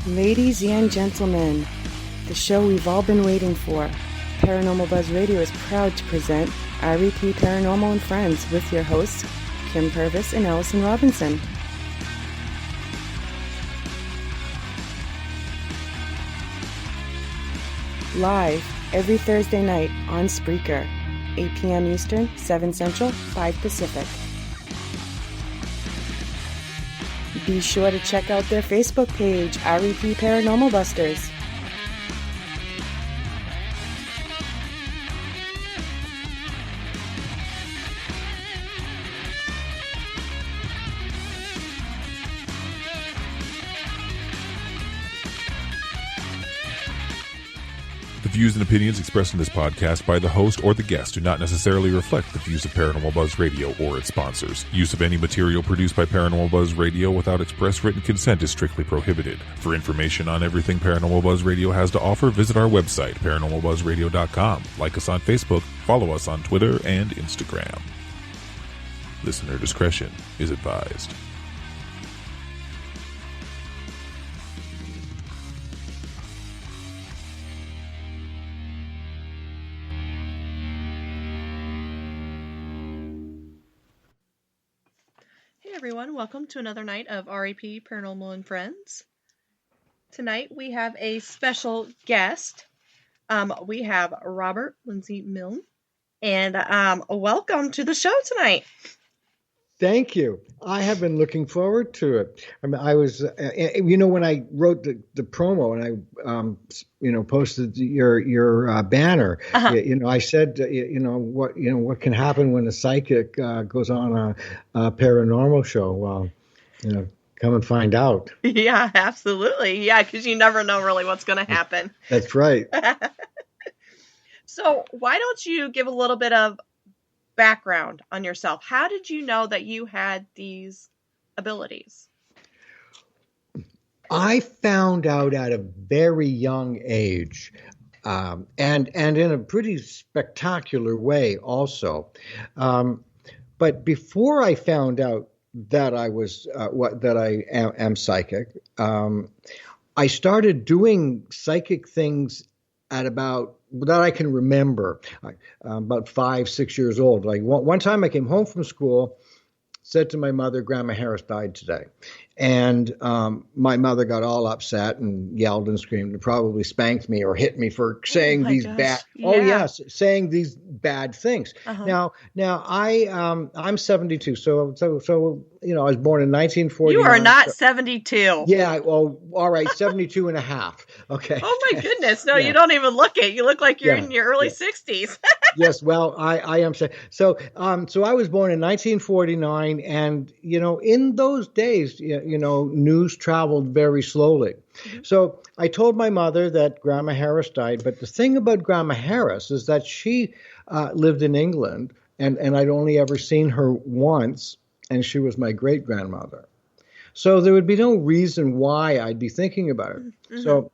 Ladies and gentlemen, the show we've all been waiting for, Paranormal Buzz Radio is proud to present REP Paranormal and Friends with your hosts, Kim Purvis and Allison Robinson. Live every Thursday night on Spreaker, 8 p.m. Eastern, 7 Central, 5 Pacific. Be sure to check out their Facebook page, REP Paranormal Busters. The views and opinions expressed in this podcast by the host or the guest do not necessarily reflect the views of Paranormal Buzz Radio or its sponsors. Use of any material produced by Paranormal Buzz Radio without express written consent is strictly prohibited. For information on everything Paranormal Buzz Radio has to offer, visit our website, paranormalbuzzradio.com. Like us on Facebook, follow us on Twitter and Instagram. Listener discretion is advised. Everyone, welcome to another night of REP Paranormal and Friends. Tonight we have a special guest. We have Robert Lindsy Milne, and welcome to the show tonight. Thank you. I have been looking forward to it. I mean, I was, when I wrote the promo and I, posted your banner, I said, what can happen when a psychic goes on a paranormal show? Well, come and find out. Yeah, absolutely. Yeah, because you never know really what's going to happen. That's right. So why don't you give a little bit of background on yourself? How did you know that you had these abilities? I found out at a very young age, and in a pretty spectacular way also. But before I found out that I was I am psychic, I started doing psychic things at about that I can remember, about 5, 6 years old. Like one time I came home from school, said to my mother, Grandma Harris died today. And my mother got all upset and yelled and screamed and probably spanked me or hit me for saying these saying these bad things. Uh-huh. Now I'm 72. So I was born in 1949. You are not 72. Yeah, well, all right, 72 and a half. Okay. Oh my goodness. No, You don't even look it. You look like you're in your early 60s. Yes, well, I am. So I was born in 1949, and in those days, news traveled very slowly. Mm-hmm. So I told my mother that Grandma Harris died, but the thing about Grandma Harris is that she lived in England, and I'd only ever seen her once, and she was my great-grandmother. So there would be no reason why I'd be thinking about it. Mm-hmm. So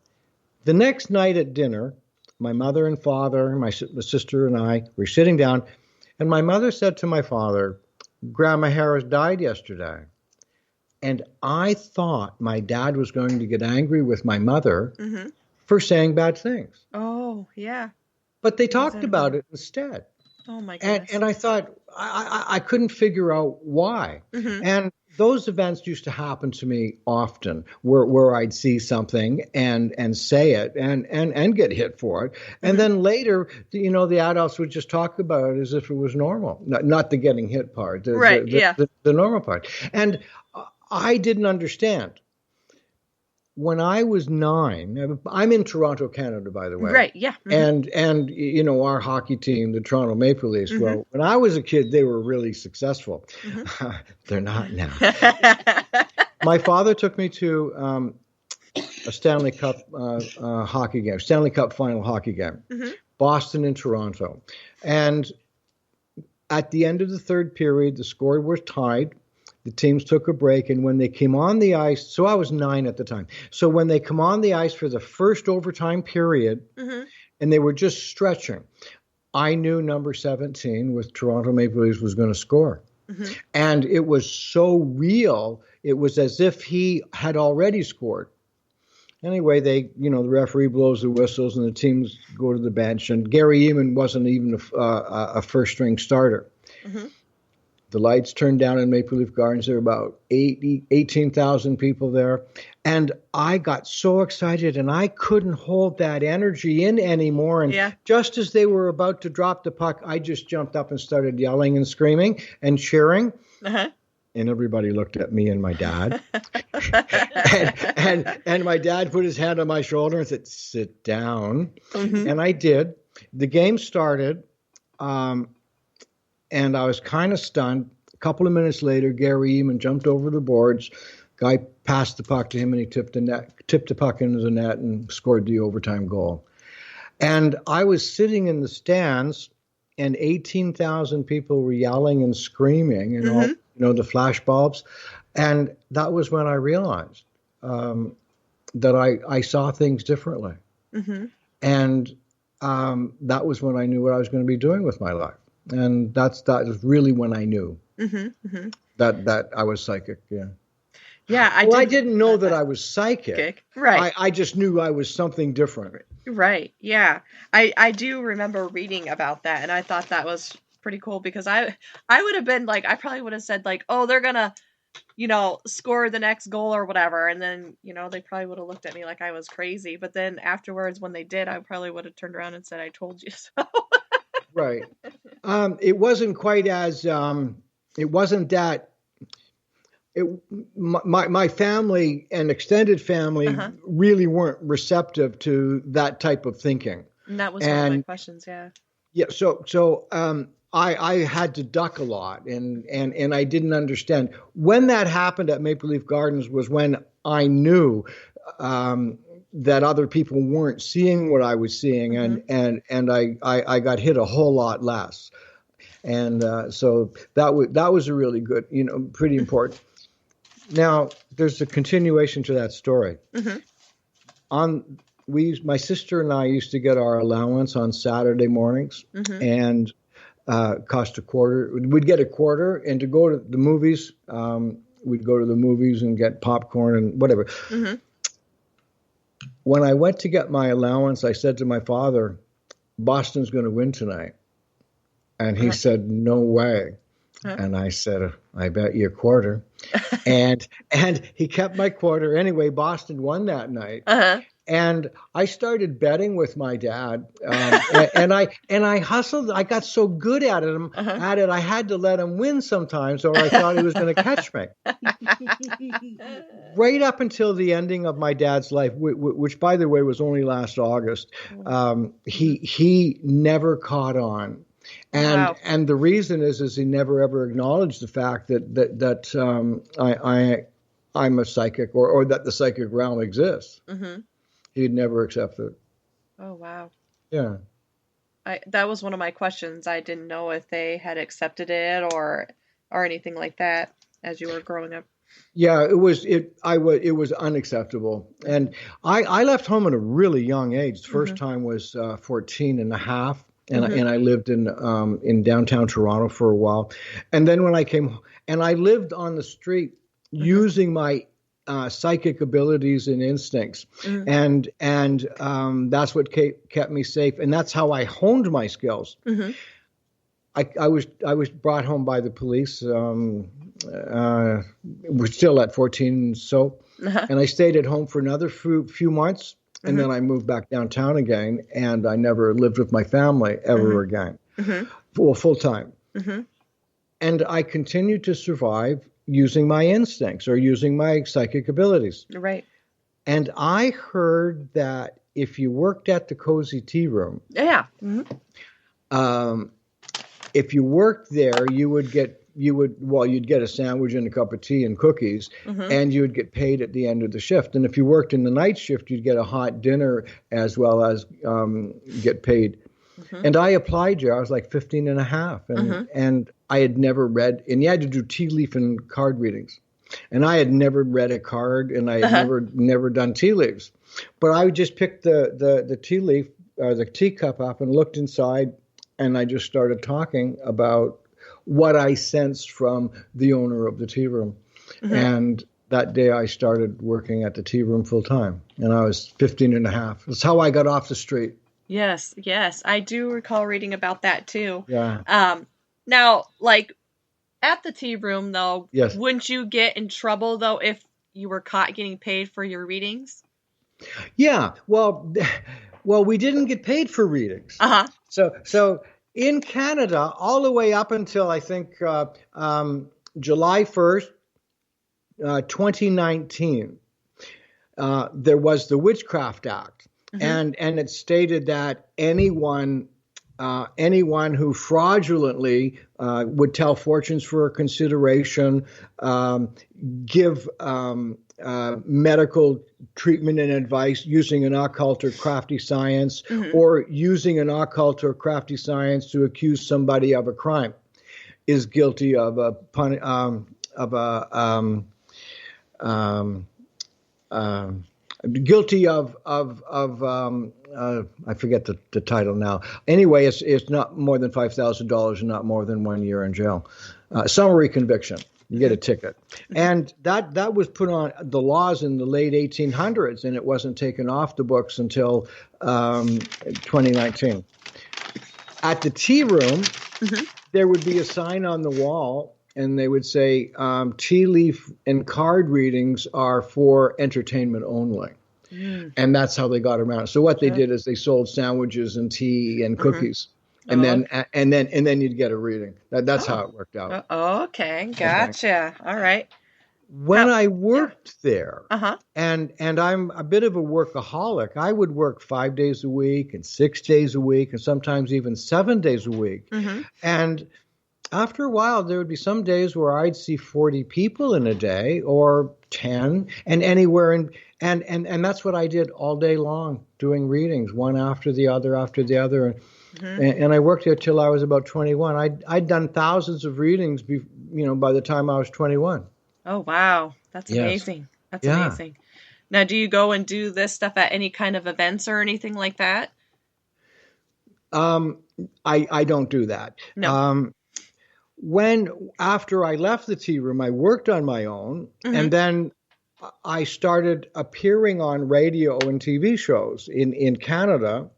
the next night at dinner, my mother and father, my sister and I were sitting down, and my mother said to my father, Grandma Harris died yesterday. And I thought my dad was going to get angry with my mother for saying bad things. Oh, yeah. But they talked about it instead. Oh, my goodness. And I thought, I couldn't figure out why. Mm-hmm. And those events used to happen to me often, where I'd see something and say it and get hit for it. And then later, the adults would just talk about it as if it was normal. Not the getting hit part. The normal part. And I didn't understand. When I was 9, I'm in Toronto, Canada, by the way. Right, yeah. Mm-hmm. And our hockey team, the Toronto Maple Leafs, well, when I was a kid, they were really successful. Mm-hmm. They're not now. My father took me to a Stanley Cup hockey game, Stanley Cup final hockey game, Boston and Toronto. And at the end of the third period, the score was tied. The teams took a break, and when they came on the ice, so I was 9 at the time. So when they come on the ice for the first overtime period, and they were just stretching, I knew number 17 with Toronto Maple Leafs was going to score. And it was so real, it was as if he had already scored. Anyway, the referee blows the whistles and the teams go to the bench. And Gary Eamon wasn't even a first string starter. Mm-hmm. The lights turned down in Maple Leaf Gardens. There were about 18,000 people there. And I got so excited and I couldn't hold that energy in anymore. And just as they were about to drop the puck, I just jumped up and started yelling and screaming and cheering. Uh-huh. And everybody looked at me and my dad. and my dad put his hand on my shoulder and said, "Sit down." Mm-hmm. And I did. The game started. And I was kind of stunned. A couple of minutes later, Gary Eamon jumped over the boards. Guy passed the puck to him, and he tipped the puck into the net and scored the overtime goal. And I was sitting in the stands, and 18,000 people were yelling and screaming, and all, the flash bulbs. And that was when I realized that I saw things differently. Mm-hmm. And that was when I knew what I was going to be doing with my life. And that was really when I knew that I was psychic. Yeah. Yeah. I didn't know that I was psychic. Right. I just knew I was something different. Right. Yeah. I do remember reading about that, and I thought that was pretty cool because I would have been like, I probably would have said like, oh, they're gonna, score the next goal or whatever, and then they probably would have looked at me like I was crazy. But then afterwards, when they did, I probably would have turned around and said, "I told you so." Right. It wasn't quite as. It wasn't that. My family and extended family really weren't receptive to that type of thinking. And that was one of my questions. Yeah. Yeah. So I had to duck a lot, and I didn't understand when that happened at Maple Leaf Gardens. Was when I knew that other people weren't seeing what I was seeing, and I got hit a whole lot less, and so that was a really good, pretty important. Now there's a continuation to that story. My sister and I used to get our allowance on Saturday mornings, and cost a quarter. We'd get a quarter, and to go to the movies, we'd go to the movies and get popcorn and whatever. When I went to get my allowance, I said to my father, "Boston's going to win tonight." And he said, "No way." And I said, "I bet you a quarter." and he kept my quarter. Anyway, Boston won that night. And I started betting with my dad, and I hustled. I got so good at it. I had to let him win sometimes, or I thought he was going to catch me. Right up until the ending of my dad's life, which by the way was only last August, he never caught on. And the reason is he never ever acknowledged the fact that I'm a psychic or that the psychic realm exists. He'd never accept it. Oh, wow. Yeah. That was one of my questions. I didn't know if they had accepted it or anything like that as you were growing up. Yeah, it was unacceptable. And I left home at a really young age. The first time was 14 and a half. And I lived in downtown Toronto for a while. And then when I came, and I lived on the street using my psychic abilities and instincts, and that's what kept me safe, and that's how I honed my skills. I was brought home by the police. We're still at 14, and I stayed at home for another few months, and then I moved back downtown again, and I never lived with my family ever again, full time. And I continued to survive using my instincts or using my psychic abilities. Right. And I heard that if you worked at the Cozy Tea Room, if you worked there, you'd get a sandwich and a cup of tea and cookies, and you would get paid at the end of the shift. And if you worked in the night shift, you'd get a hot dinner as well as get paid. And I applied here. I was like 15 and a half, and I had never read, and you had to do tea leaf and card readings. And I had never read a card, and I had never done tea leaves. But I would just pick the tea leaf, the teacup up and looked inside, and I just started talking about what I sensed from the owner of the tea room. And that day I started working at the tea room full time, and I was 15 and a half. That's how I got off the street. Yes, yes. I do recall reading about that too. Yeah. Now, like at the tea room though, Yes. wouldn't you get in trouble though if you were caught getting paid for your readings? Yeah. Well, we didn't get paid for readings. Uh-huh. So in Canada, all the way up until I think July 1st, 2019, there was the Witchcraft Act, and it stated that anyone who fraudulently would tell fortunes for a consideration, give medical treatment and advice using an occult or crafty science, or using an occult or crafty science to accuse somebody of a crime, is guilty of guilty of I forget the title now. Anyway, it's not more than $5,000 and not more than 1 year in jail. Summary conviction. You get a ticket. And that was put on the laws in the late 1800s, and it wasn't taken off the books until 2019. At the tea room, there would be a sign on the wall, and they would say, tea leaf and card readings are for entertainment only. And that's how they got around. So what they did is they sold sandwiches and tea and cookies. And then you'd get a reading. That's how it worked out. Okay, gotcha. All right. When I worked there, and I'm a bit of a workaholic, I would work 5 days a week and 6 days a week and sometimes even 7 days a week. And after a while, there would be some days where I'd see 40 people in a day or 10 and anywhere. And that's what I did all day long, doing readings, one after the other after the other. And I worked there till I was about 21. I'd done thousands of readings, by the time I was 21. Oh, wow. That's amazing. That's amazing. Now, do you go and do this stuff at any kind of events or anything like that? I don't do that. No. After I left the tea room, I worked on my own, and then I started appearing on radio and TV shows in Canada,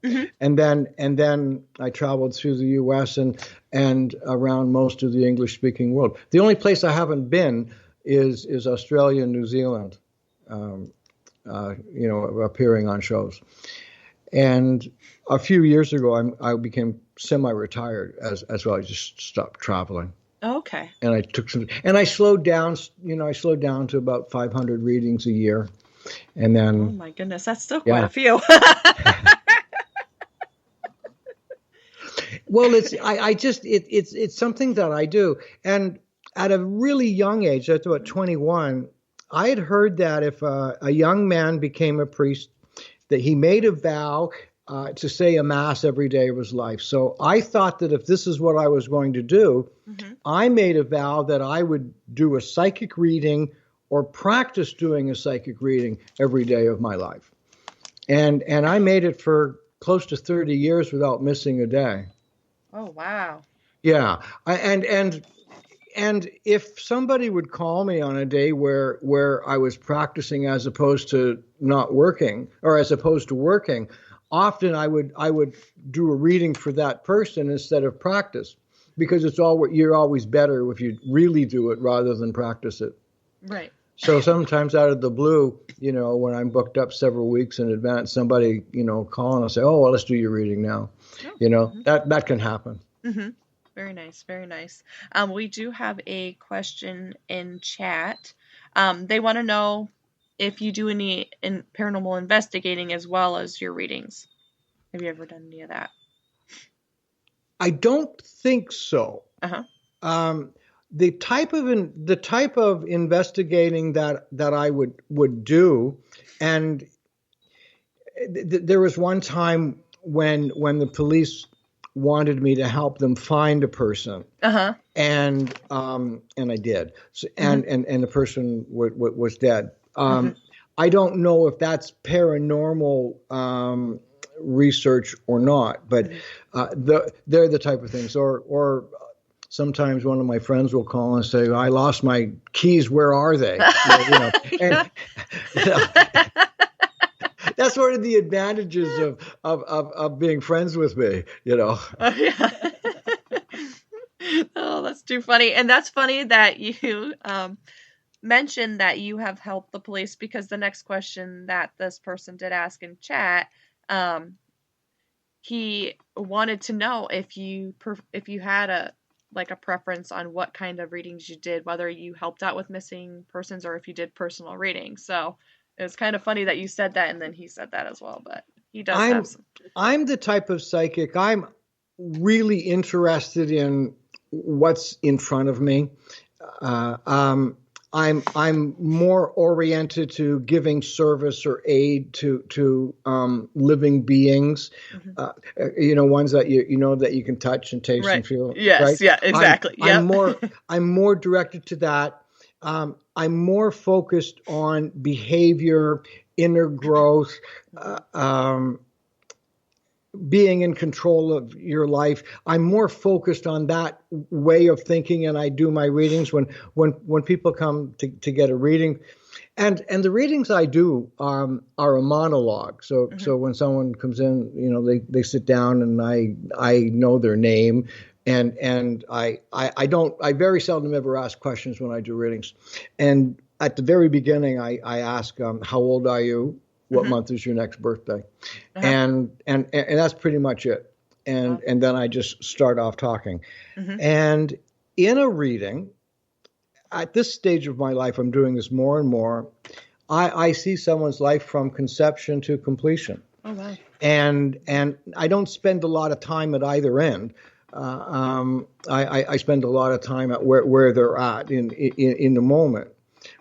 and then I traveled through the U.S. and around most of the English-speaking world. The only place I haven't been is Australia and New Zealand, appearing on shows. And a few years ago, I became semi-retired as well. I just stopped traveling. Okay. And I slowed down. I slowed down to about 500 readings a year, and then. Oh my goodness, that's still quite a few. Well, it's something that I do, and at a really young age, at about 21, I had heard that if a young man became a priest, that he made a vow to say a mass every day of his life. So I thought that if this is what I was going to do, I made a vow that I would do a psychic reading or practice doing a psychic reading every day of my life. And I made it for close to 30 years without missing a day. Oh, wow. Yeah. And if somebody would call me on a day where I was practicing as opposed to not working, or as opposed to working, often I would do a reading for that person instead of practice, because you're always better if you really do it rather than practice it. Right. So sometimes out of the blue, when I'm booked up several weeks in advance, somebody, call and I'll say, oh, well, let's do your reading now. That can happen. Very nice. Very nice. We do have a question in chat. They want to know if you do any paranormal investigating as well as your readings. Have you ever done any of that? I don't think so. The type of investigating that I would do, and there was one time when the police wanted me to help them find a person, and I did, so, and the person was dead. I don't know if that's paranormal research or not, but they're the type of things, or sometimes one of my friends will call and say, I lost my keys. Where are they? And, that's one of the advantages of being friends with me, Oh, yeah. Oh, that's too funny. And that's funny that you mentioned that you have helped the police, because the next question that this person did ask in chat, he wanted to know if you had a preference on what kind of readings you did, whether you helped out with missing persons or if you did personal readings. So it was kind of funny that you said that, and then he said that as well. But he does have some. I'm the type of psychic. I'm really interested in what's in front of me. I'm more oriented to giving service or aid to living beings, ones that that you can touch and taste and feel. Yes, right? Yeah, exactly. I'm more directed to that. I'm more focused on behavior, inner growth, being in control of your life. I'm more focused on that way of thinking, and I do my readings when people come to get a reading, and the readings I do are a monologue. So when someone comes in, they sit down and I know their name, and I very seldom ever ask questions when I do readings, and at the very beginning I ask, how old are you? What month is your next birthday? And that's pretty much it. And then I just start off talking. And in a reading, at this stage of my life, I'm doing this more and more. I see someone's life from conception to completion. Oh, wow. And I don't spend a lot of time at either end. I spend a lot of time at where they're at in the moment.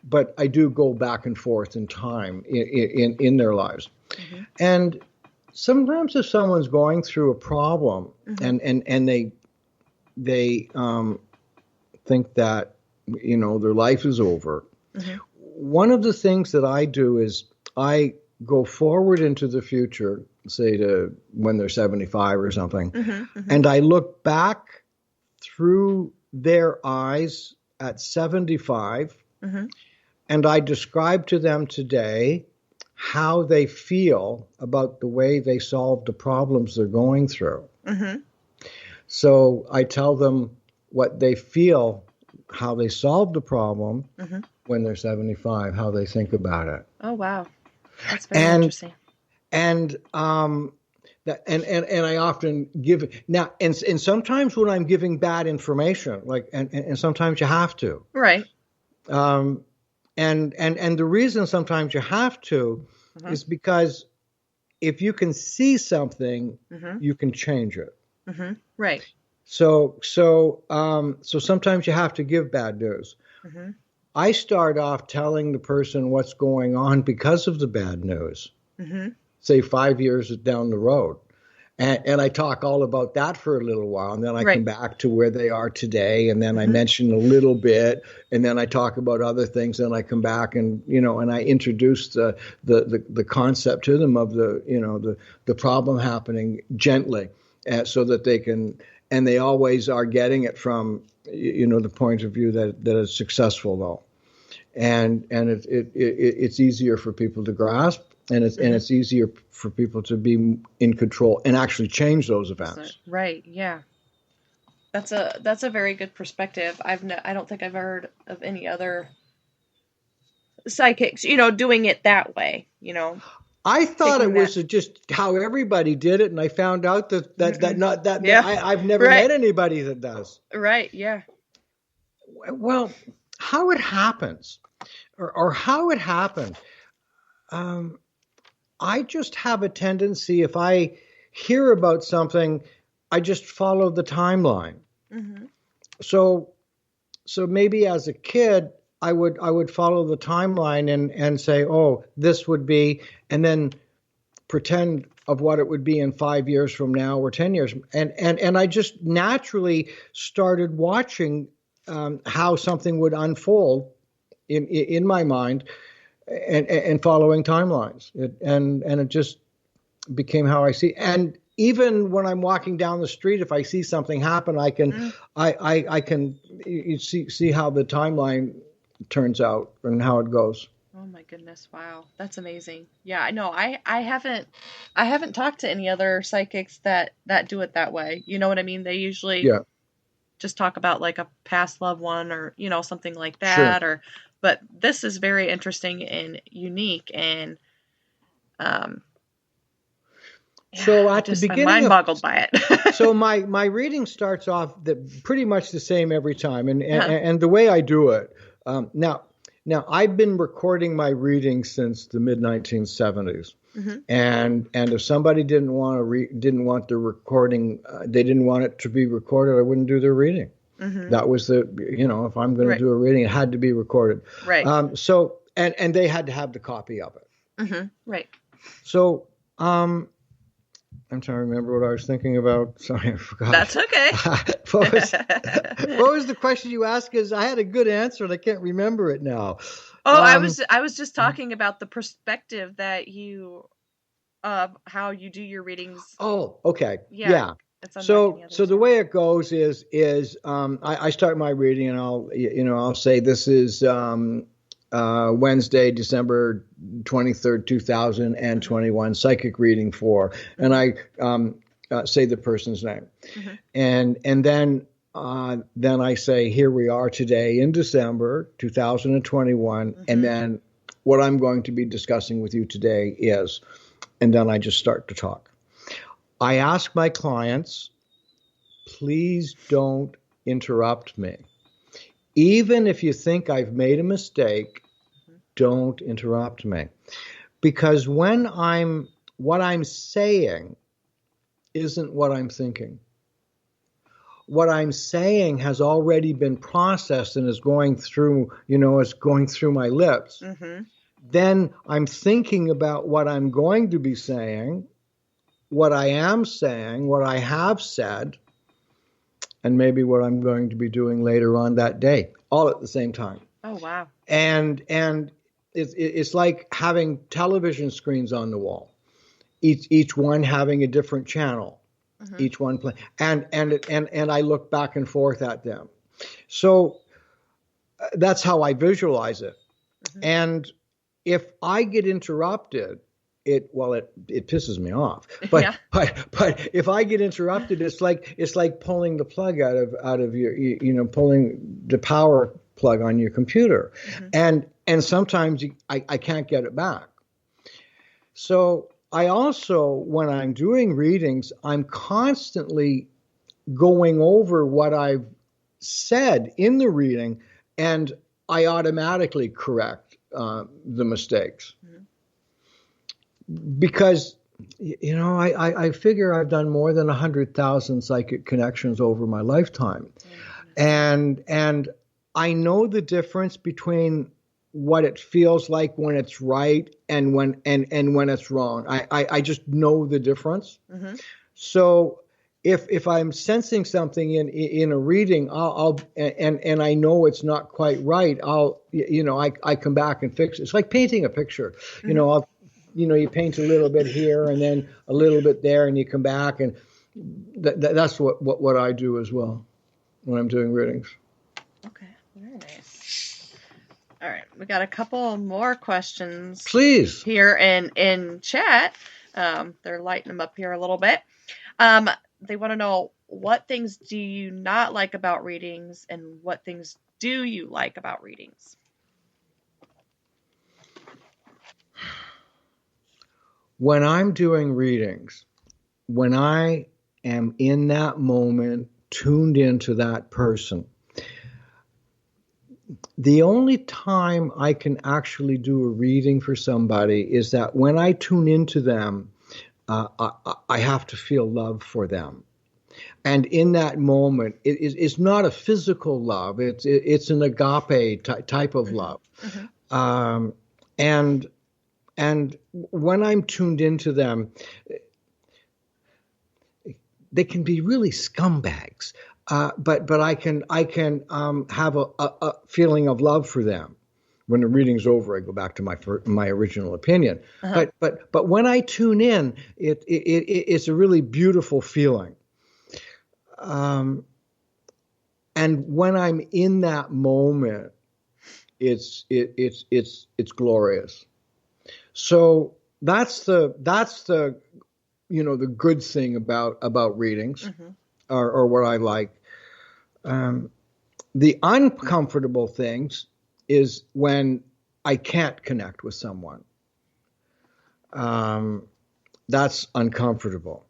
But I do go back and forth in time in their lives. And sometimes if someone's going through a problem and they think that, their life is over, one of the things that I do is I go forward into the future, say to when they're 75 or something, and I look back through their eyes at 75, and I describe to them today how they feel about the way they solved the problems they're going through. So I tell them what they feel, how they solved the problem when they're 75, how they think about it. Oh, wow. That's very interesting. And I often give now, and sometimes when I'm giving bad information, and sometimes you have to. Right. And the reason sometimes you have to is because if you can see something, you can change it. Right. So sometimes you have to give bad news. I start off telling the person what's going on because of the bad news, say 5 years down the road. And I talk all about that for a little while, and then I come back to where they are today, and then I mention a little bit, and then I talk about other things, and I come back and and I introduce the concept to them of the problem happening gently, so that they can, and they always are getting it from the point of view that it's successful though, and it's easier for people to grasp. And it's easier for people to be in control and actually change those events. Right. Yeah. That's a very good perspective. I don't think I've heard of any other psychics, doing it that way. I thought it was just how everybody did it, and I found out that I've never met anybody that does. Right. Yeah. Well, how it happens, or how it happened. I just have a tendency, if I hear about something, I just follow the timeline. So maybe as a kid, I would follow the timeline and say, oh, this would be, and then pretend of what it would be in 5 years from now or 10 years. And I just naturally started watching how something would unfold in my mind. And following timelines, and it just became how I see. And even when I'm walking down the street, if I see something happen, I can I can see how the timeline turns out and how it goes. Oh my goodness! Wow, that's amazing. Yeah, I know. I haven't talked to any other psychics that do it that way. You know what I mean? They usually Yeah, just talk about like a past loved one or something like sure. that. But this is very interesting and unique, and So at the I'm beginning mind of boggled by it. so my reading starts off pretty much the same every time, and the way I do it now I've been recording my readings since the mid 1970s, and if somebody didn't want the recording, they didn't want it to be recorded, I wouldn't do their reading. That was if I'm going to do a reading, it had to be recorded. Right. So and they had to have the copy of it. Right. So I'm trying to remember what I was thinking about. Sorry, I forgot. That's okay. What was the question you asked? Because I had a good answer and I can't remember it now. Oh, I was just talking about the perspective that you of how you do your readings. Oh, okay. Yeah. So the way it goes is I start my reading and I'll say this is Wednesday, December 23rd, 2021, psychic reading for, and I say the person's name, and then I say, here we are today in December 2021, and then what I'm going to be discussing with you today is, and then I just start to talk. I ask my clients, please don't interrupt me. Even if you think I've made a mistake, don't interrupt me. Because what I'm saying isn't what I'm thinking. What I'm saying has already been processed and is going through my lips. Then I'm thinking about what I'm going to be saying, what I am saying, what I have said, and maybe what I'm going to be doing later on that day, all at the same time. Oh, wow. And it's like having television screens on the wall, each one having a different channel, each one play, and I look back and forth at them. So that's how I visualize it. And if I get interrupted, it pisses me off. But if I get interrupted, it's like pulling the plug out of your pulling the power plug on your computer, and sometimes I can't get it back. So I also, when I'm doing readings, I'm constantly going over what I've said in the reading, and I automatically correct the mistakes. Because, I figure I've done more than 100,000 psychic connections over my lifetime. And I know the difference between what it feels like when it's right and when it's wrong. I just know the difference. So if I'm sensing something in a reading, I'll and I know it's not quite right, I come back and fix it. It's like painting a picture. You paint a little bit here and then a little bit there, and you come back, and that's what I do as well when I'm doing readings. Okay, very nice. All right, we got a couple more questions. Please. Here in chat. They're lighting them up here a little bit. They want to know, what things do you not like about readings, and what things do you like about readings? When I'm doing readings, when I am in that moment, tuned into that person, the only time I can actually do a reading for somebody is that when I tune into them, I have to feel love for them. And in that moment, it's not a physical love. It's an agape type of love. And when I'm tuned into them, they can be really scumbags, but I can have a feeling of love for them, when the reading's over, I go back to my original opinion. But when I tune in, it's a really beautiful feeling. And when I'm in that moment, it's glorious. So that's the the good thing about readings, or what I like. The uncomfortable things is when I can't connect with someone. That's uncomfortable.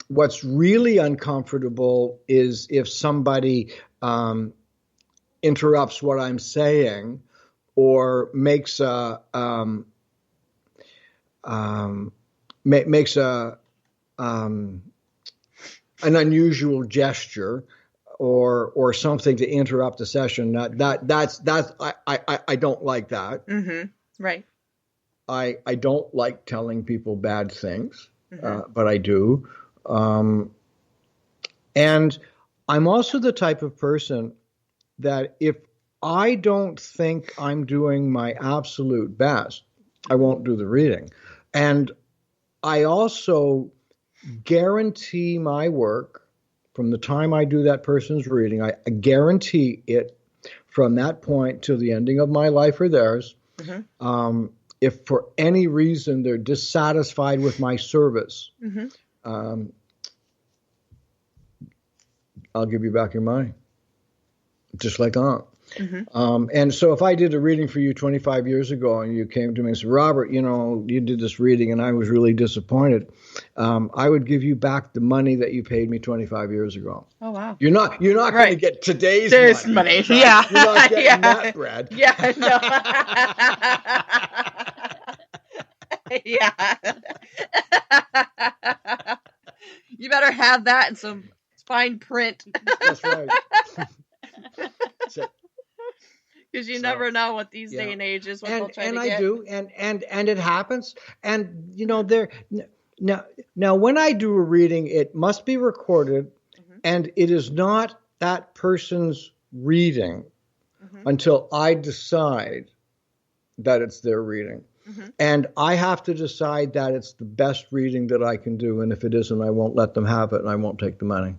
What's really uncomfortable is if somebody interrupts what I'm saying, or makes an unusual gesture, or something to interrupt the session. That's I don't like that. Right. I don't like telling people bad things, but I do. And I'm also the type of person that if I don't think I'm doing my absolute best, I won't do the reading. And I also guarantee my work from the time I do that person's reading. I guarantee it from that point till the ending of my life or theirs. If for any reason they're dissatisfied with my service, I'll give you back your money, just like that. And so if I did a reading for you 25 years ago and you came to me and said, Robert, you did this reading and I was really disappointed, I would give you back the money that you paid me 25 years ago. Oh, wow. You're not going to get today's money. Right? Yeah. You're not getting that bread. Yeah. No. Yeah. You better have that in some fine print. That's right. Because you never know what these day and ages what they'll try to get. And I do, and it happens. And now when I do a reading, it must be recorded, and it is not that person's reading until I decide that it's their reading. And I have to decide that it's the best reading that I can do, and if it isn't, I won't let them have it, and I won't take the money.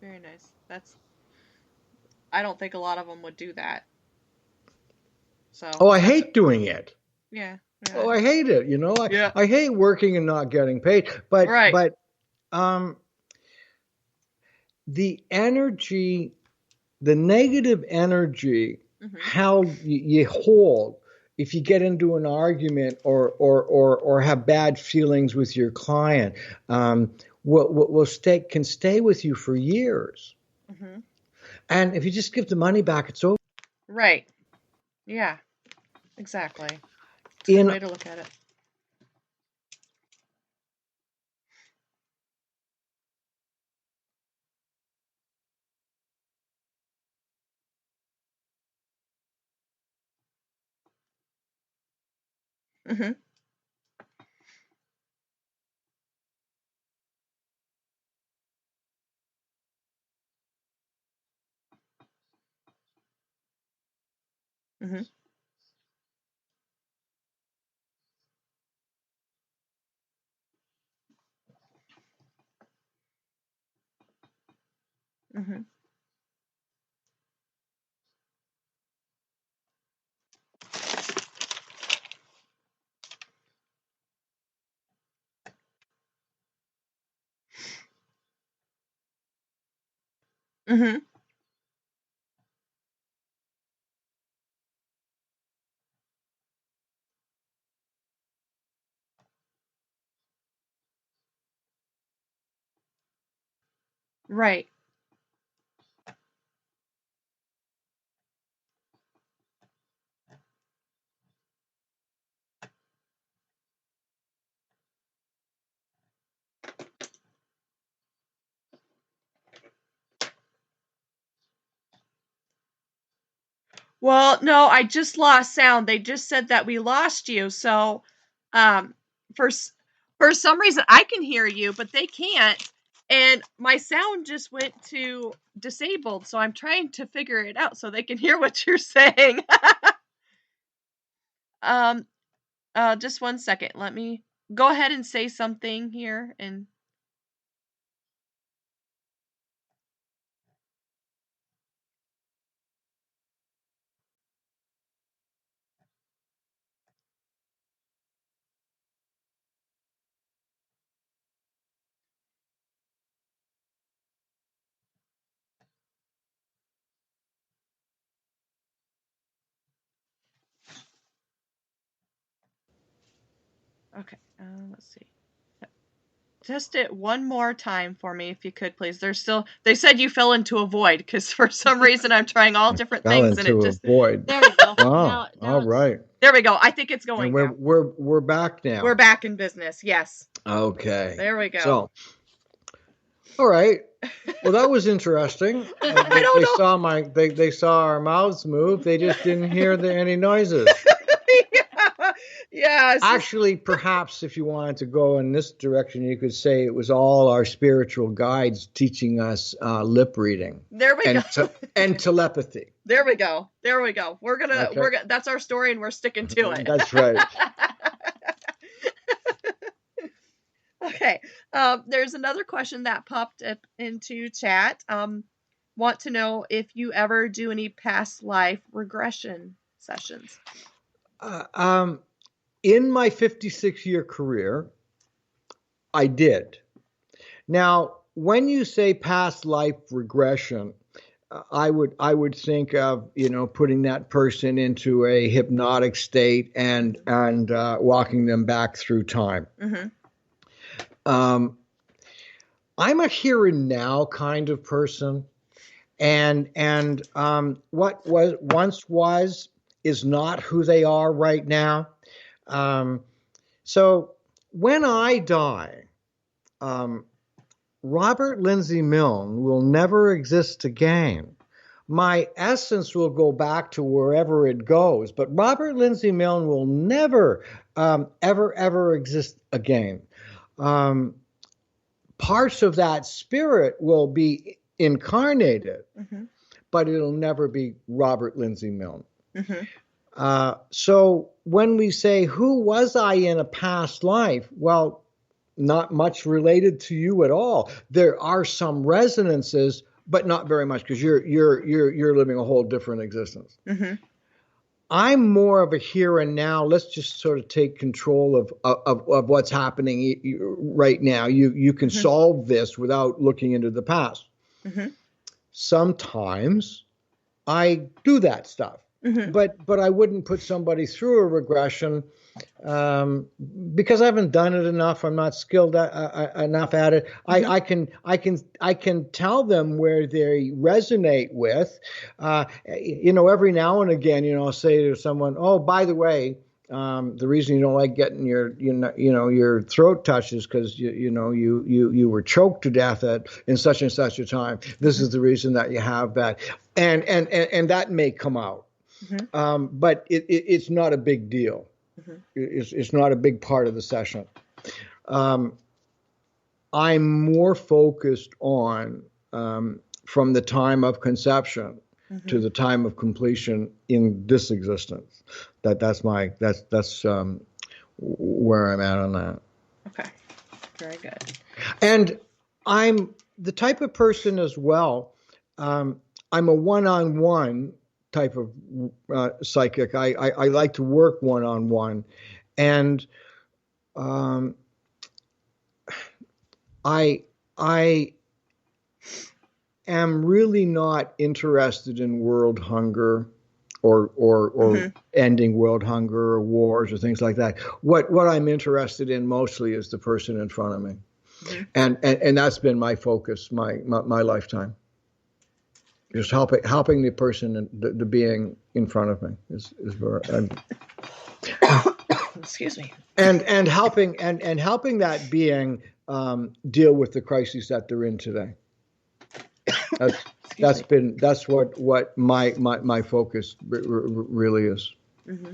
Very nice. I don't think a lot of them would do that. So. I hate doing it. Yeah. Oh, I hate it. I hate working and not getting paid. But the energy, the negative energy, how you hold if you get into an argument or have bad feelings with your client, can stay with you for years. And if you just give the money back, it's over. Right. Yeah. Exactly. It's a good way to look at it. Right. Well, no, I just lost sound. They just said that we lost you. So, for some reason, I can hear you, but they can't. And my sound just went to disabled, so I'm trying to figure it out so they can hear what you're saying. Just one second. Let me go ahead and say something here and okay. Let's see. Test it one more time for me, if you could, please. They said you fell into a void because for some reason I'm trying all different Fell things and it into a just. void. There we go. Wow. All right. There we go. I think it's going And now. we're back now. We're back in business. Yes. Okay. There we go. So, all right. Well, that was interesting. I don't know. They saw our mouths move. They just didn't hear any noises. Yeah. Actually, perhaps if you wanted to go in this direction, you could say it was all our spiritual guides teaching us lip reading. There we go. And telepathy. There we go. We're gonna that's our story and we're sticking to it. That's right. Okay. There's another question that popped up into chat. Want to know if you ever do any past life regression sessions. In my 56-year career, I did. Now, when you say past life regression, I would think of putting that person into a hypnotic state and walking them back through time. Mm-hmm. I'm a here and now kind of person, and what once was is not who they are right now. So when I die, Robert Lindsay Milne will never exist again. My essence will go back to wherever it goes, but Robert Lindsay Milne will never, ever exist again. Parts of that spirit will be incarnated, mm-hmm. but it'll never be Robert Lindsay Milne. Mm-hmm. So when we say, who was I in a past life? Well, not much related to you at all. There are some resonances, but not very much because you're living a whole different existence. Mm-hmm. I'm more of a here and now. Let's just sort of take control of what's happening right now. You can mm-hmm. solve this without looking into the past. Mm-hmm. Sometimes I do that stuff. Mm-hmm. But I wouldn't put somebody through a regression because I haven't done it enough. I'm not skilled enough at it. Mm-hmm. I can tell them where they resonate with. Every now and again, I'll say to someone, "Oh, by the way, the reason you don't like getting your throat touched is because you were choked to death in such and such a time. This is the reason that you have that, and that may come out." Mm-hmm. But it's not a big deal. Mm-hmm. It's not a big part of the session. I'm more focused on from the time of conception mm-hmm. to the time of completion in this existence. That's where I'm at on that. Okay, very good. And I'm the type of person as well. I'm a one-on-one type of psychic. I like to work one-on-one, and I am really not interested in world hunger or mm-hmm. ending world hunger or wars or things like that. What I'm interested in mostly is the person in front of me, mm-hmm. and that's been my focus my lifetime. Just helping the person, the being in front of me is where I'm. Excuse me. And helping that being deal with the crises that they're in today. That's what my focus really is. Mm-hmm.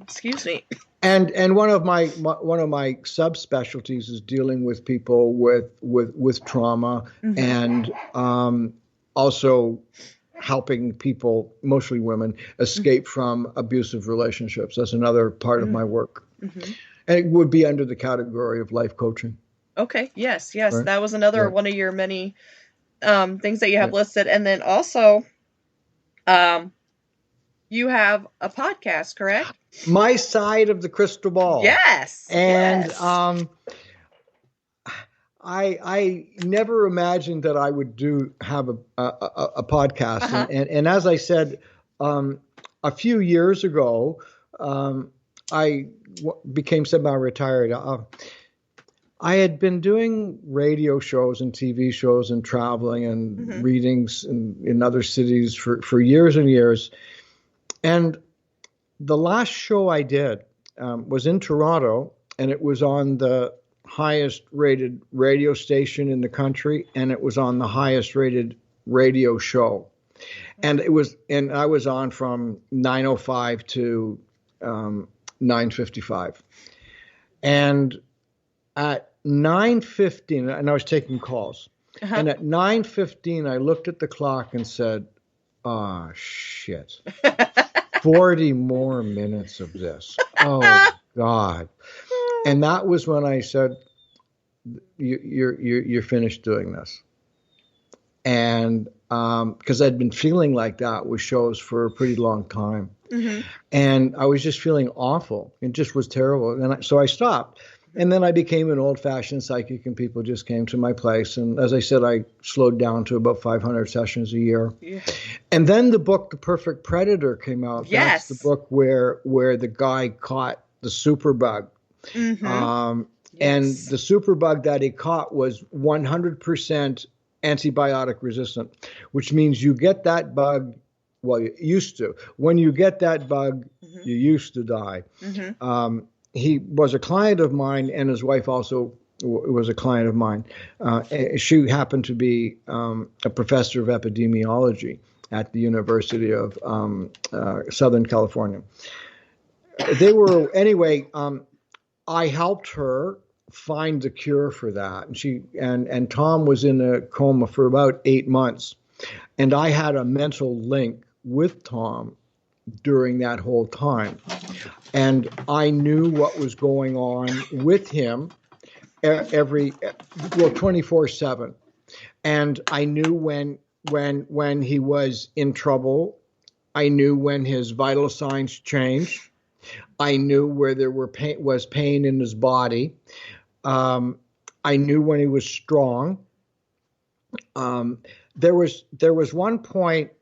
Excuse me. And one of my subspecialties is dealing with people with trauma, and also helping people, mostly women, escape from abusive relationships. That's another part of my work, and it would be under the category of life coaching. Okay. Yes. Right. That was another one of your many things that you have listed, and then also, you have a podcast, correct? My Side of the Crystal Ball. Yes. And I never imagined that I would have a podcast. And as I said, a few years ago, I became semi-retired. I had been doing radio shows and TV shows and traveling and readings in other cities for years and years. And the last show I did was in Toronto, and it was on the highest rated radio station in the country, and it was on the highest rated radio show. And I was on from 9:05 to 9:55. And at 9:15, and I was taking calls. And at 9:15, I looked at the clock and said, "Oh, shit. 40 more minutes of this. Oh, God." And that was when I said, you're finished doing this. And because I'd been feeling like that with shows for a pretty long time. And I was just feeling awful. It just was terrible. And so I stopped. And then I became an old-fashioned psychic, and people just came to my place. And as I said, I slowed down to about 500 sessions a year. Yeah. And then the book, The Perfect Predator, came out. Yes. That's the book where the guy caught the superbug. And the superbug that he caught was 100% antibiotic resistant, which means you get that bug, well, you used to. When you get that bug, you used to die. He was a client of mine, and his wife also was a client of mine. She happened to be a professor of epidemiology at the University of Southern California. I helped her find the cure for that. And Tom was in a coma for about 8 months. And I had a mental link with Tom during that whole time. And I knew what was going on with him 24/7. And I knew when he was in trouble. I knew when his vital signs changed. I knew where there was pain in his body. I knew when he was strong. There was one point.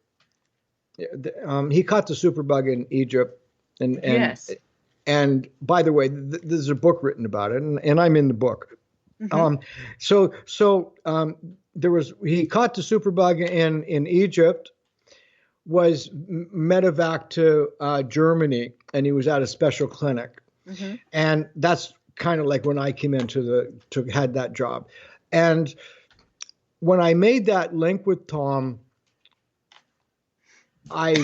He caught the superbug in Egypt, and by the way, there's a book written about it, and I'm in the book. He caught the superbug in Egypt, was medevac to Germany, and he was at a special clinic, and that's kind of like when I came had that job, and when I made that link with Tom, I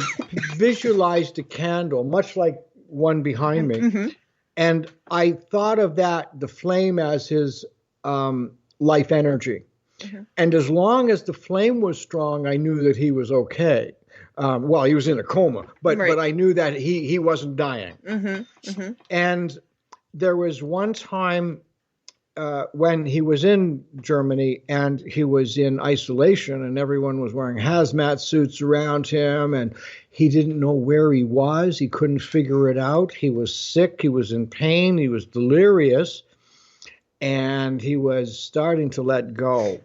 visualized a candle, much like one behind me, and I thought of the flame as his life energy. And as long as the flame was strong, I knew that he was okay. Well, he was in a coma, but I knew that he wasn't dying. And there was one time when he was in Germany and he was in isolation, and everyone was wearing hazmat suits around him, and he didn't know where he was. He couldn't figure it out. He was sick. He was in pain. He was delirious, and he was starting to let go.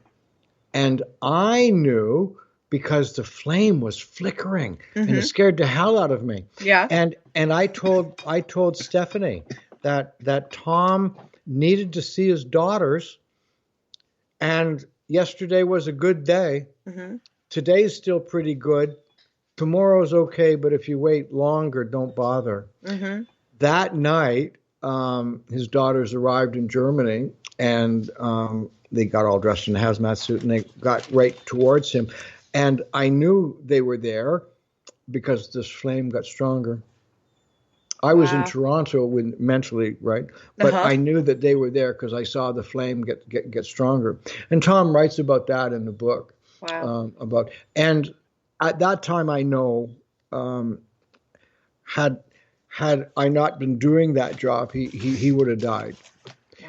And I knew, because the flame was flickering, and it scared the hell out of me. Yeah. And I told Stephanie that Tom needed to see his daughters, and yesterday was a good day. Today's still pretty good. Tomorrow's okay, but if you wait longer, don't bother. That night, his daughters arrived in Germany, and they got all dressed in a hazmat suit, and they got right towards him. And I knew they were there because this flame got stronger. I was in Wow. Toronto mentally, right? But Uh-huh. I knew that they were there because I saw the flame get stronger. And Tom writes about that in the book. Wow. And at that time, I know, had I not been doing that job, he would have died. Wow.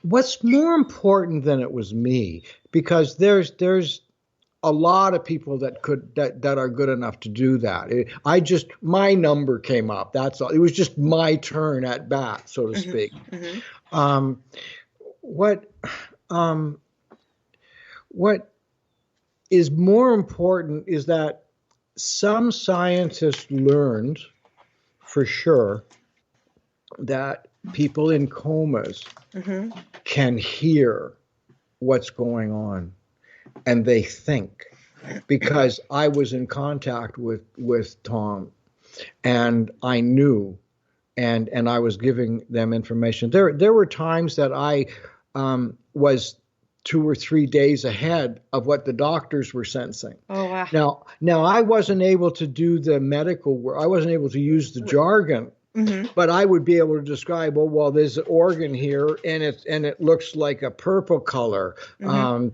What's more important than it was me, because there's a lot of people that are good enough to do that. My number came up. That's all. It was just my turn at bat, so to speak. Um, what um, what is more important is that some scientists learned for sure that people in comas can hear what's going on, and they think, because I was in contact with Tom, and I knew, and I was giving them information. There were times that I was 2 or 3 days ahead of what the doctors were sensing. Oh, wow. Now I wasn't able to do the medical work. I wasn't able to use the jargon. But I would be able to describe, oh, well, there's an organ here, and it looks like a purple color. So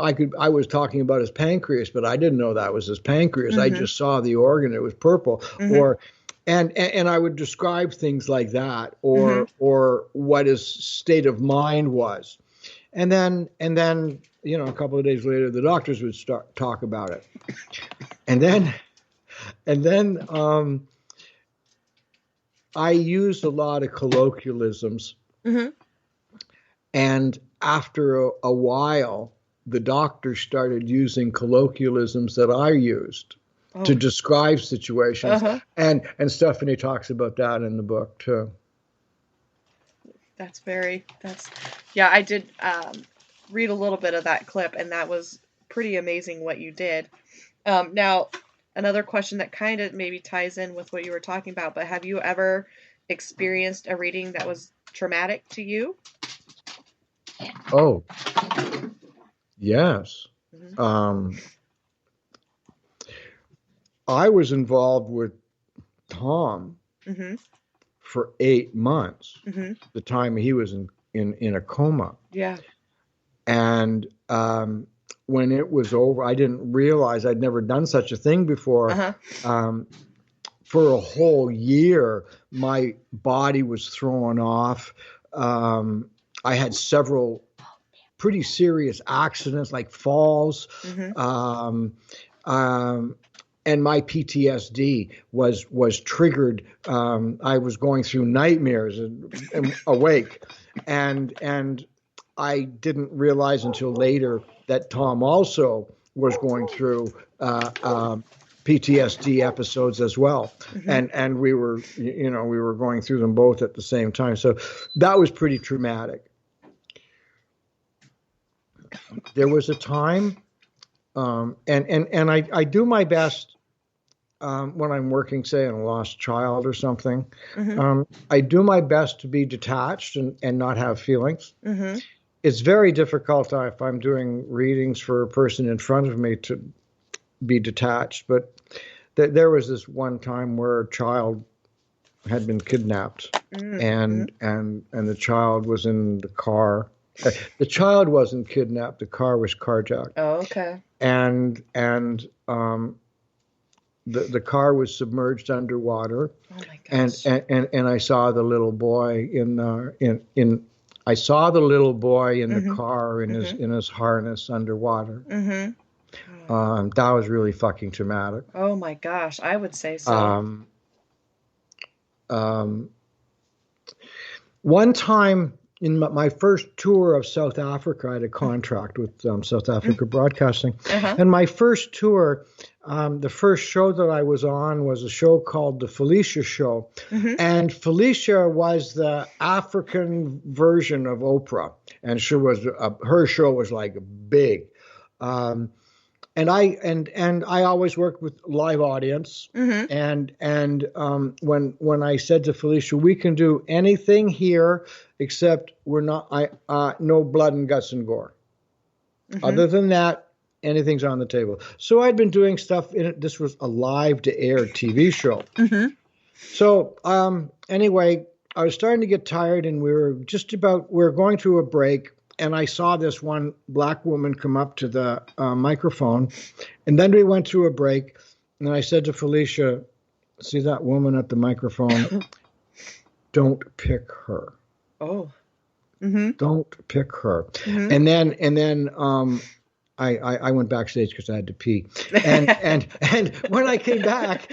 I was talking about his pancreas, but I didn't know that was his pancreas. I just saw the organ; it was purple. And I would describe things like that, or what his state of mind was, and then a couple of days later, the doctors would start talk about it, and then I used a lot of colloquialisms, and after a while, the doctor started using colloquialisms that I used to describe situations, and Stephanie talks about that in the book too. Yeah, I did read a little bit of that clip, and that was pretty amazing what you did. Now, another question that kind of maybe ties in with what you were talking about, but have you ever experienced a reading that was traumatic to you? Oh, yes. I was involved with Tom for 8 months, the time he was in a coma. Yeah. And when it was over, I didn't realize I'd never done such a thing before. For a whole year, my body was thrown off. I had several pretty serious accidents, like falls. And my PTSD was triggered. I was going through nightmares and awake, and I didn't realize until later that Tom also was going through PTSD episodes as well, and we were going through them both at the same time. So that was pretty traumatic. There was a time, and I do my best when I'm working, say, on a lost child or something. I do my best to be detached and not have feelings. It's very difficult if I'm doing readings for a person in front of me to be detached. But there was this one time where a child had been kidnapped, and the child was in the car. The child wasn't kidnapped. The car was carjacked. Oh, okay. And the car was submerged underwater. Oh my gosh. And I saw the little boy I saw the little boy in the car in his harness underwater. That was really fucking traumatic. Oh my gosh, I would say so. One time in my first tour of South Africa, I had a contract with South Africa Broadcasting. And my first tour, the first show that I was on was a show called The Felicia Show. And Felicia was the African version of Oprah. And she was her show was like big. And I always worked with live audience. And when I said to Felicia, we can do anything here except we're not no blood and guts and gore. Other than that, anything's on the table. So I'd been doing stuff in it. This was a live to air TV show. So anyway, I was starting to get tired, and we were going through a break, and I saw this one black woman come up to the microphone, and then we went through a break, and I said to Felicia, "See that woman at the microphone? Don't pick her. Oh. Mm-hmm. Don't pick her." Mm-hmm. And then I went backstage because I had to pee. And when I came back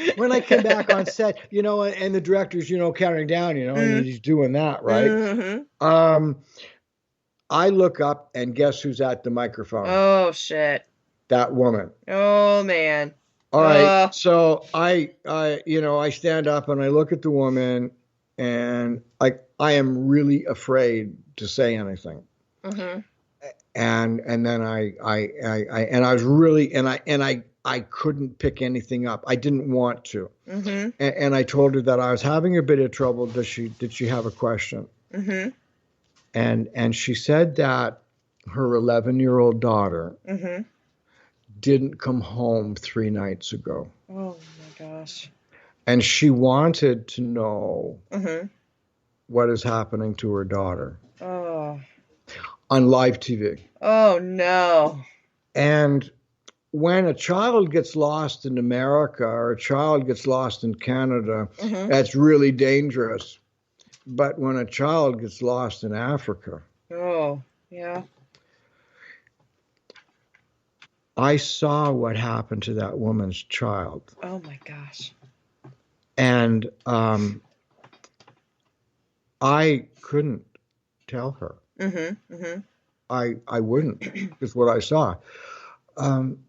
on set, and the director's, counting down, and he's doing that, right? Mm-hmm. I look up, and guess who's at the microphone? Oh shit. That woman. Oh man. All right. So I stand up and I look at the woman, and I am really afraid to say anything. Mm-hmm. And then I was really, and I couldn't pick anything up. I didn't want to. Mm-hmm. And I told her that I was having a bit of trouble. Did she have a question? Mm-hmm. And she said that her 11-year-old daughter mm-hmm. didn't come home 3 nights ago. Oh my gosh. And she wanted to know mm-hmm. what is happening to her daughter. Oh. On live TV. Oh, no. And when a child gets lost in America or a child gets lost in Canada, mm-hmm. that's really dangerous. But when a child gets lost in Africa. Oh, yeah. I saw what happened to that woman's child. Oh, my gosh. And I couldn't tell her. Mm-hmm, mm-hmm. I wouldn't, is what I saw. And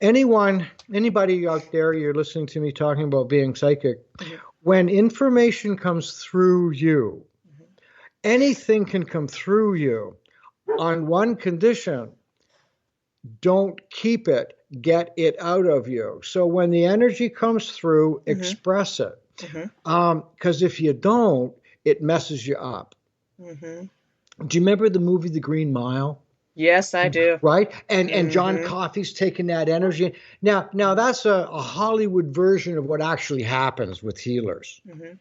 anybody out there, you're listening to me talking about being psychic, mm-hmm. when information comes through you, mm-hmm. anything can come through you on one condition: don't keep it, get it out of you. So when the energy comes through, mm-hmm. express it. Mm-hmm. 'Cause if you don't, it messes you up. Mm-hmm. Do you remember the movie The Green Mile? Yes, I do. Right? And John Coffey's taking that energy. Now that's a Hollywood version of what actually happens with healers. Mm-hmm.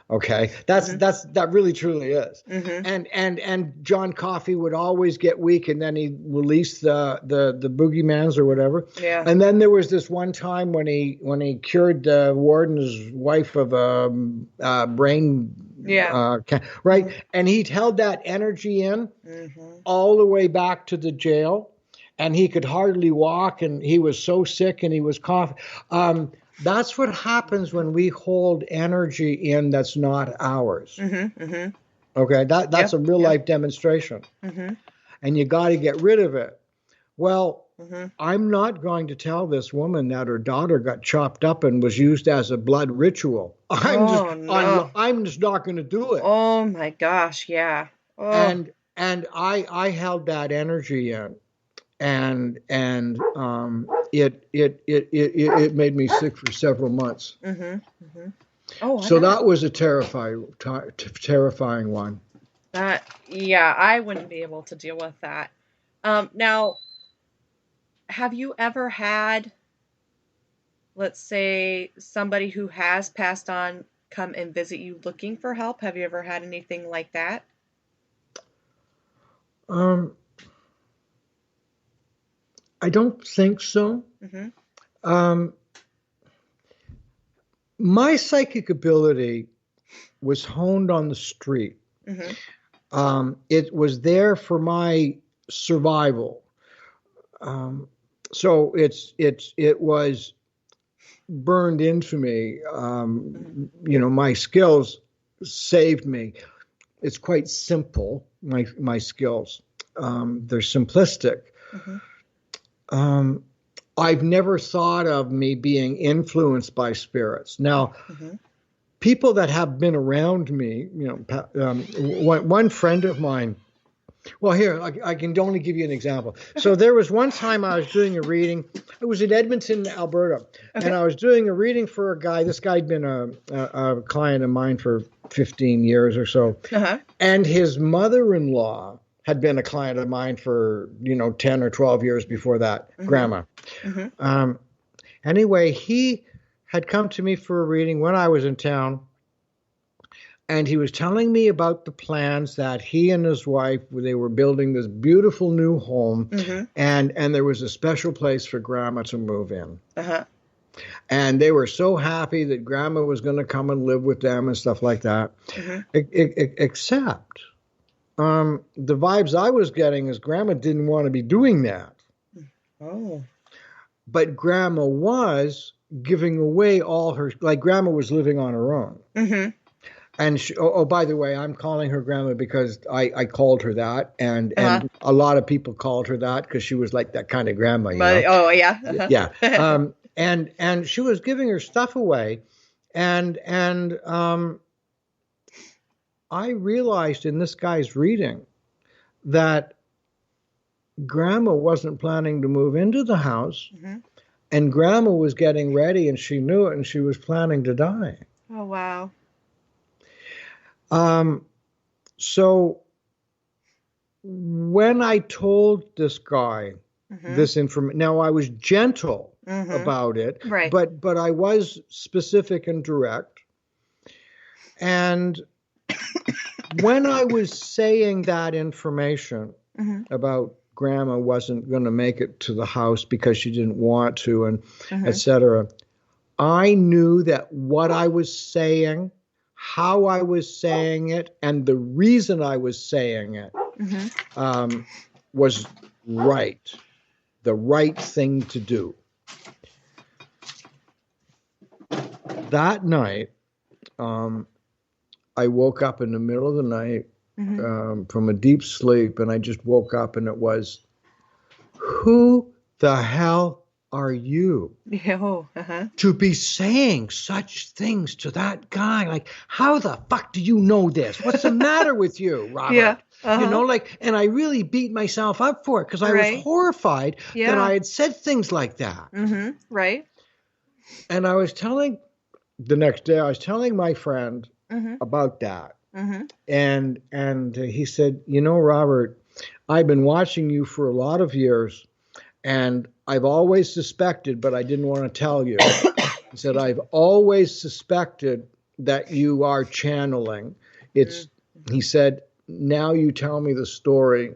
Okay, that really truly is. Mm-hmm. And John Coffey would always get weak, and then he released the boogeymans or whatever. Yeah. And then there was this one time when he cured the warden's wife of a brain. Yeah. Right. And he'd held that energy in mm-hmm. all the way back to the jail, and he could hardly walk, and he was so sick, and he was coughing. That's what happens when we hold energy in that's not ours. Mm-hmm, mm-hmm. Okay, that's a real life demonstration. Mm-hmm. And you got to get rid of it. Well, mm-hmm. I'm not going to tell this woman that her daughter got chopped up and was used as a blood ritual. I'm just not going to do it. Oh my gosh, yeah. Oh. And I held that energy in. And it made me sick for several months. Mm-hmm, mm-hmm. Oh, so that was a terrifying one. I wouldn't be able to deal with that. Now, have you ever had, let's say, somebody who has passed on come and visit you looking for help? Have you ever had anything like that? I don't think so. Mm-hmm. My psychic ability was honed on the street. Mm-hmm. It was there for my survival. So it was burned into me. My skills saved me. It's quite simple. My skills. They're simplistic. Mm-hmm. I've never thought of me being influenced by spirits. Now, mm-hmm. people that have been around me, one friend of mine, well, here, I can only give you an example. So there was one time I was doing a reading. It was in Edmonton, Alberta. Okay. And I was doing a reading for a guy. This guy'd been a client of mine for 15 years or so. Uh-huh. And his mother-in-law had been a client of mine for, 10 or 12 years before that, mm-hmm. grandma. Mm-hmm. Anyway, he had come to me for a reading when I was in town. And he was telling me about the plans that he and his wife, they were building this beautiful new home, and there was a special place for Grandma to move in. And they were so happy that Grandma was going to come and live with them and stuff like that. Except the vibes I was getting is Grandma didn't want to be doing that. Oh. But Grandma was giving away all her, like Grandma was living on her own. And she, by the way, I'm calling her Grandma because I called her that, and a lot of people called her that because she was like that kind of grandma. You know? Oh yeah, yeah. And she was giving her stuff away, and I realized in this guy's reading that Grandma wasn't planning to move into the house, and Grandma was getting ready, and she knew it, and she was planning to die. Oh wow. So when I told this guy this information, now I was gentle about it, Right. but I was specific and direct. And when I was saying that information about Grandma wasn't going to make it to the house because she didn't want to, and etc., I knew that what I was saying, how I was saying it, and the reason I was saying it was right, the right thing to do. That night, I woke up in the middle of the night from a deep sleep, and I just woke up, and it was, who the hell are you to be saying such things to that guy? Like, how the fuck do you know this? What's the matter with you, Robert? Yeah. You know, like, and I really beat myself up for it because I was horrified that I had said things like that. Right. And I was telling, the next day, I was telling my friend about that. And he said, you know, Robert, I've been watching you for a lot of years, and I've always suspected, but I didn't want to tell you. He said, I've always suspected that you are channeling. He said, now you tell me the story.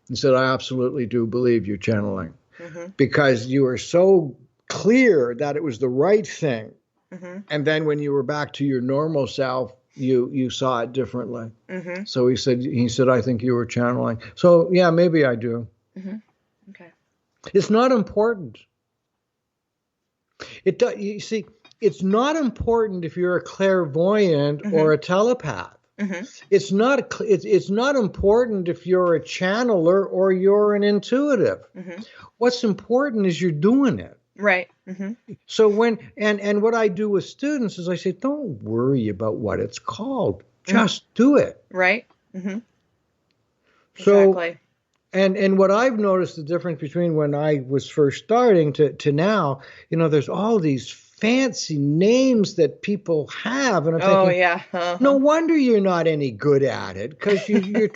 He said, I absolutely do believe you're channeling because you were so clear that it was the right thing. And then when you were back to your normal self, you saw it differently. So he said, I think you were channeling. So yeah, maybe I do. Okay. It's not important. You see, it's not important if you're a clairvoyant or a telepath. It's not important if you're a channeler or you're an intuitive. What's important is you're doing it. Right. So when and what I do with students is I say, don't worry about what it's called. Just do it. Right. So, exactly. And what I've noticed the difference between when I was first starting to now, you know, there's all these fancy names that people have, and I'm thinking, no wonder you're not any good at it, because you're.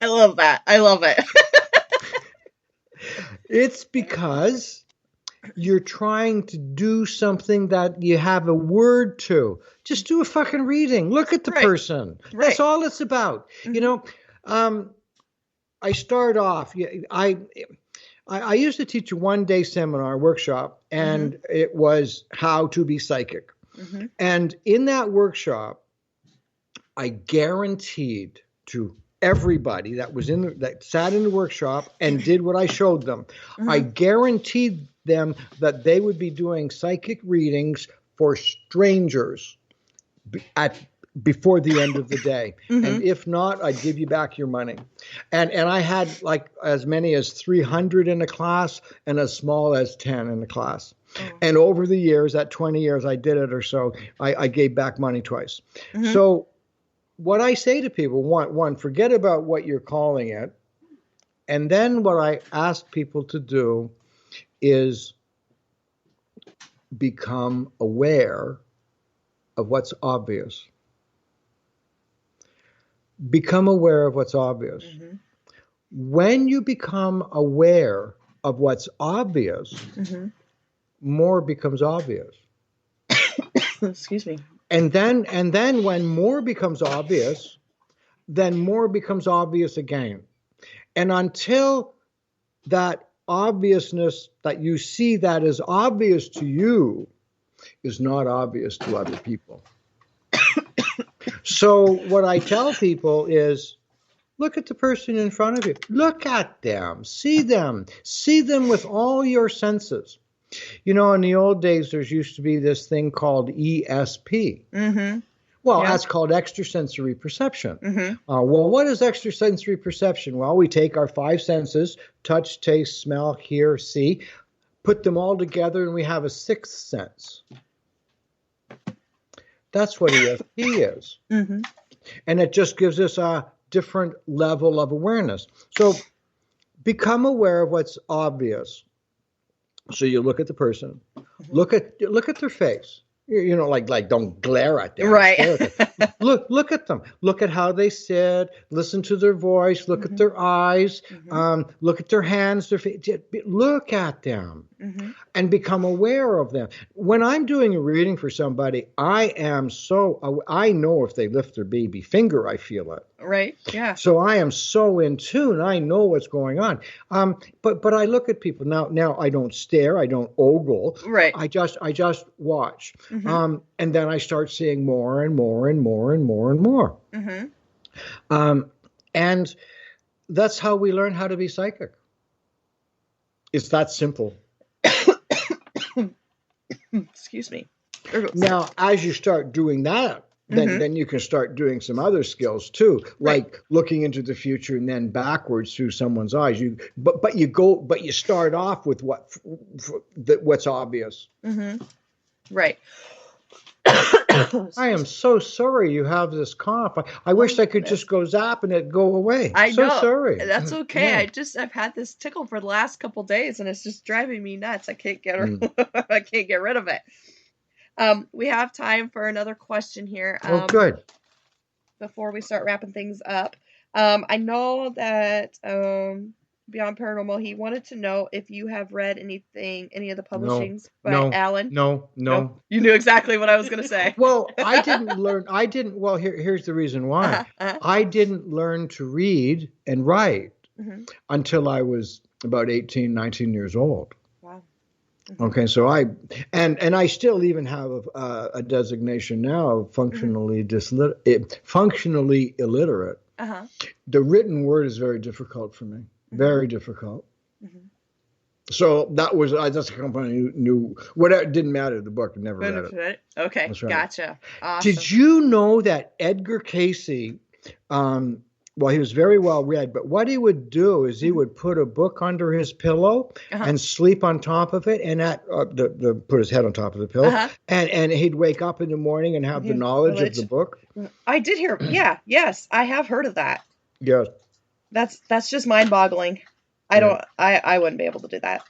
I love that. I love it. It's because you're trying to do something that you have a word to. Just do a fucking reading. Look at the person. That's all it's about. You know, I start off, I used to teach a one-day seminar workshop, and it was how to be psychic. And in that workshop, I guaranteed to everybody that sat in the workshop and did what I showed them, I guaranteed them that they would be doing psychic readings for strangers before the end of the day. And if not, I'd give you back your money. And I had like as many as 300 in a class and as small as 10 in the class. And over the years, at 20 years I did it or so, I gave back money twice. So what I say to people, one, forget about what you're calling it. And then what I ask people to do is become aware of what's obvious. Become aware of what's obvious. when you become aware of what's obvious, more becomes obvious. Excuse me. And then when more becomes obvious, then more becomes obvious again. And until that obviousness that you see that is obvious to you is not obvious to other people. So what I tell people is, look at the person in front of you. Look at them. See them with all your senses. You know, in the old days, there used to be this thing called ESP. Well, that's called extrasensory perception. Well, what is extrasensory perception? Well, we take our 5 senses, touch, taste, smell, hear, see, put them all together, and we have a 6th sense. That's what ESP is. And it just gives us a different level of awareness. So become aware of what's obvious. So you look at the person, look at their face. You know, like don't glare at them. Right. Look at them. Look at how they sit. Listen to their voice. Look at their eyes. Look at their hands. Their feet. Look at them and become aware of them. When I'm doing a reading for somebody, I know if they lift their baby finger, I feel it. Right. Yeah. So I am so in tune. I know what's going on. But I look at people now. I don't stare. I don't ogle. Right. I just watch. And then I start seeing more and more and more and more and more. And that's how we learn how to be psychic. It's that simple. Excuse me. Now, as you start doing that, then you can start doing some other skills too, like looking into the future and then backwards through someone's eyes. But you start off with what's obvious. Right. I am so sorry you have this cough. I wish I could just go zap and it'd go away. I know. So sorry. That's okay. Yeah. I've had this tickle for the last couple days and it's just driving me nuts. I can't get I can't get rid of it. We have time for another question here. Good. Before we start wrapping things up. I know that Beyond Paranormal, he wanted to know if you have read any of the publishings by Alan. No. You knew exactly what I was going to say. Well, here's the reason why. I didn't learn to read and write until I was about 18, 19 years old. Wow. Okay, so I still even have a designation now of functionally illiterate. The written word is very difficult for me. Very difficult. So that's a company who knew whatever. It didn't matter. The book, I never read it. Okay, right. Gotcha. Awesome. Did you know that Edgar Cayce? Well, he was very well read, but what he would do is he would put a book under his pillow and sleep on top of it, and put his head on top of the pillow, and he'd wake up in the morning and have the knowledge of the book. I did hear. Yes, I have heard of that. Yes. That's just mind-boggling. I wouldn't be able to do that.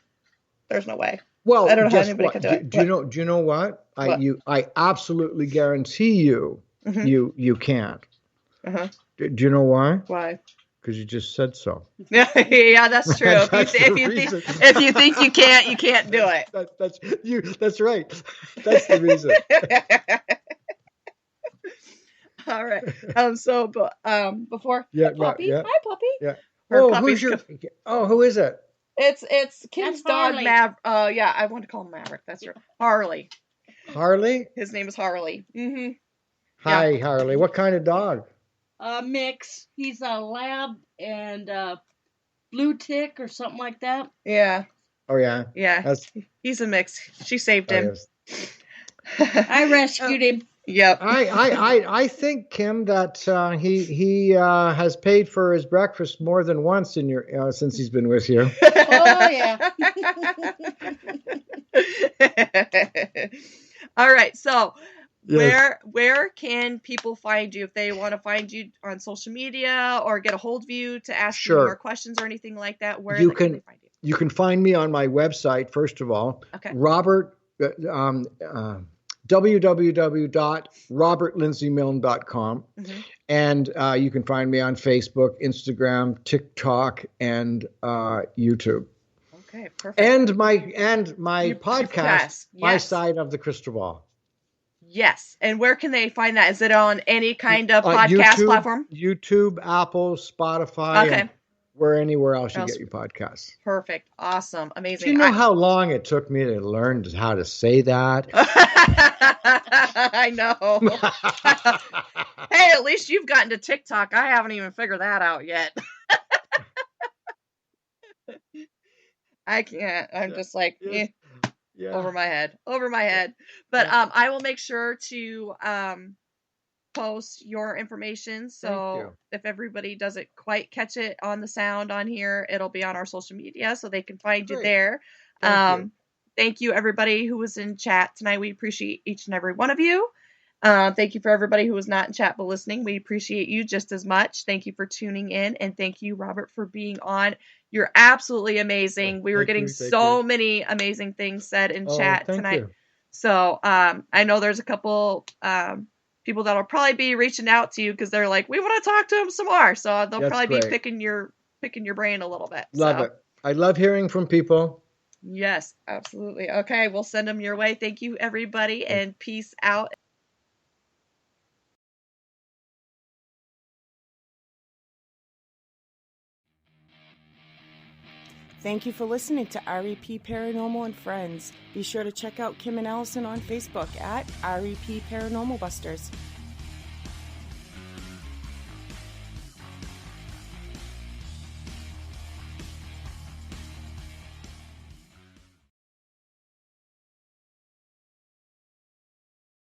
There's no way. Well, I don't know how anybody could do it. Do you know what? I absolutely guarantee you can't. Do you know why? Why? Because you just said so. Yeah, that's true. If you think you can't do it. That's right. That's the reason. All right. Before Puppy. Yeah. Hi, Puppy. Yeah. Who is it? It's Kim's dog, Maverick. I want to call him Maverick. That's right. Harley. Harley? His name is Harley. Hi, Harley. What kind of dog? Mix. He's a lab and blue tick or something like that. Yeah. Oh yeah. Yeah. He's a mix. She saved him. I rescued him. Yep. I think, Kim, that he has paid for his breakfast more than once in your since he's been with you. Oh yeah. All right. So, where can people find you if they want to find you on social media or get a hold of you to ask you more questions or anything like that? Where can they find you? You can find me on my website first of all. Okay. www.robertlindsymilne.com. And you can find me on Facebook, Instagram, TikTok, and YouTube. Okay, perfect. And my Your podcast, yes. My Side of the Crystal Ball. Yes. And where can they find that? Is it on any kind of podcast platform? YouTube, Apple, Spotify, Okay. and anywhere else you get your podcasts. Perfect. Awesome. Amazing. Do you know how long it took me to learn how to say that? I know. Hey, at least you've gotten to TikTok. I haven't even figured that out yet. I can't. I'm just like, over my head. But I will make sure to post your information. So if everybody doesn't quite catch it on the sound on here, it'll be on our social media so they can find you there. Thank you, everybody who was in chat tonight. We appreciate each and every one of you. Thank you for everybody who was not in chat but listening. We appreciate you just as much. Thank you for tuning in. And thank you, Robert, for being on. You're absolutely amazing. We were getting so many amazing things said in chat tonight. So I know there's a couple people that'll probably be reaching out to you because they're like, we want to talk to him some more. So they'll probably be picking your brain a little bit. Love it. I love hearing from people. Yes, absolutely. Okay, we'll send them your way. Thank you, everybody, and peace out. Thank you for listening to REP Paranormal and Friends. Be sure to check out Kim and Allison on Facebook at REP Paranormal Busters.